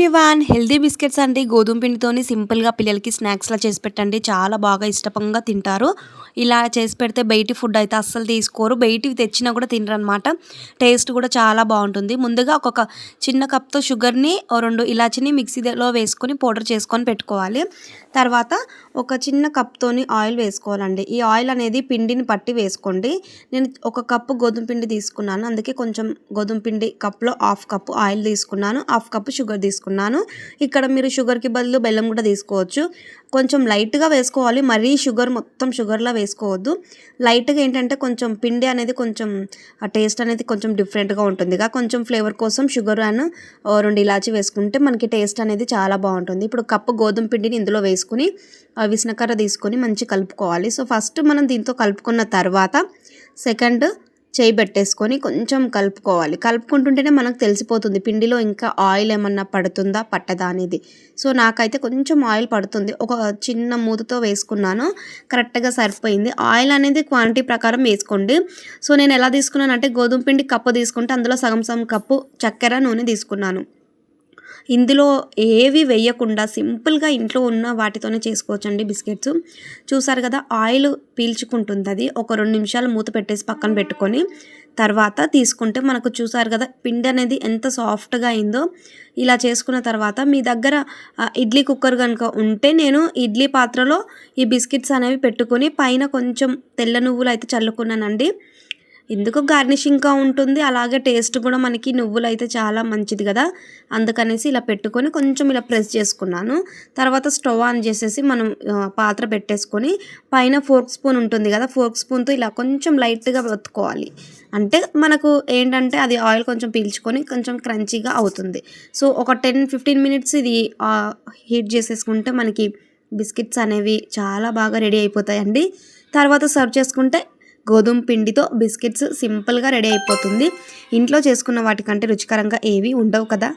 Everyone healthy biscuits అండి గోధుమ పిండితోని సింపుల్గా పిల్లలకి స్నాక్స్లా చేసి పెట్టండి. చాలా బాగా ఇష్టంగా తింటారు. ఇలా చేసి పెడితే బయటి ఫుడ్ అయితే అస్సలు తీసుకోరు. బయటివి తెచ్చినా కూడా తినరనమాట. టేస్ట్ కూడా చాలా బాగుంటుంది. ముందుగా ఒక చిన్న కప్తో షుగర్ని 2 ఇలాచిని మిక్సీలో వేసుకొని పౌడర్ చేసుకొని పెట్టుకోవాలి. తర్వాత ఒక చిన్న కప్తోని ఆయిల్ వేసుకోవాలండి. ఈ ఆయిల్ అనేది పిండిని పట్టి వేసుకోండి. నేను ఒక కప్పు గోధుమ పిండి తీసుకున్నాను. అందుకే కొంచెం గోధుమ పిండి కప్లో హాఫ్ కప్పు ఆయిల్ తీసుకున్నాను, హాఫ్ కప్పు షుగర్ తీసుకున్నాను. ఇక్కడ మీరు షుగర్కి బదులు బెల్లం కూడా తీసుకోవచ్చు. కొంచెం లైట్గా వేసుకోవాలి, మరీ షుగర్ మొత్తం షుగర్లా వేసుకోవద్దు. లైట్గా ఏంటంటే కొంచెం పిండి అనేది కొంచెం ఆ టేస్ట్ అనేది కొంచెం డిఫరెంట్గా ఉంటుందిగా. కొంచెం ఫ్లేవర్ కోసం షుగర్ అండ్ 2 ఇలాచి వేసుకుంటే మనకి టేస్ట్ అనేది చాలా బాగుంటుంది. ఇప్పుడు కప్పు గోధుమ పిండిని ఇందులో వేసుకుని విసనకర్ర తీసుకొని మంచి కలుపుకోవాలి. సో ఫస్ట్ మనం దీంతో కలుపుకున్న తర్వాత సెకండ్ చేయి పెట్టేసుకొని కొంచెం కలుపుకోవాలి. కలుపుకుంటుంటేనే మనకు తెలిసిపోతుంది పిండిలో ఇంకా ఆయిల్ ఏమన్నా పడుతుందా పట్టదా అనేది. సో నాకైతే కొంచెం ఆయిల్ పడుతుంది. ఒక చిన్న మూతతో వేసుకున్నాను, కరెక్ట్గా సరిపోయింది. ఆయిల్ అనేది క్వాంటిటీ ప్రకారం వేసుకోండి. సో నేను ఎలా తీసుకున్నానంటే గోధుమ పిండి కప్పు తీసుకుంటే అందులో సగం కప్పు చక్కెర నూనె తీసుకున్నాను. ఇందులో ఏవి వేయకుండా సింపుల్గా ఇంట్లో ఉన్న వాటితోనే చేసుకోవచ్చండి బిస్కెట్స్. చూసారు కదా, ఆయిల్ పీల్చుకుంటుంది. అది ఒక 2 నిమిషాలు మూత పెట్టేసి పక్కన పెట్టుకొని తర్వాత తీసుకుంటే మనకు చూసారు కదా పిండి అనేది ఎంత సాఫ్ట్గా అయిందో. ఇలా చేసుకున్న తర్వాత మీ దగ్గర ఇడ్లీ కుక్కర్ కనుక ఉంటే నేను ఇడ్లీ పాత్రలో ఈ బిస్కెట్స్ అనేవి పెట్టుకొని పైన కొంచెం తెల్ల నువ్వులు అయితే చల్లుకున్నానండి. ఎందుకు గార్నిషింగ్గా ఉంటుంది, అలాగే టేస్ట్ కూడా మనకి నువ్వులు అయితే చాలా మంచిది కదా. అందుకనేసి ఇలా పెట్టుకొని కొంచెం ఇలా ప్రెస్ చేసుకున్నాను. తర్వాత స్టవ్ ఆన్ చేసేసి మనం పాత్ర పెట్టేసుకొని పైన ఫోర్క్ స్పూన్ ఉంటుంది కదా, ఫోర్క్ స్పూన్తో ఇలా కొంచెం లైట్గా ఒత్తుకోవాలి. అంటే మనకు ఏంటంటే అది ఆయిల్ కొంచెం పీల్చుకొని కొంచెం క్రంచీగా అవుతుంది. సో ఒక 10-15 మినిట్స్ ఇది హీట్ చేసేసుకుంటే మనకి బిస్కెట్స్ అనేవి చాలా బాగా రెడీ అయిపోతాయండి. తర్వాత సర్వ్ చేసుకుంటే గోధుమ పిండితో బిస్కెట్స్ సింపుల్గా రెడీ అయిపోతుంది. ఇంట్లో చేసుకున్న వాటికంటే రుచికరంగా ఏవి ఉండవు కదా.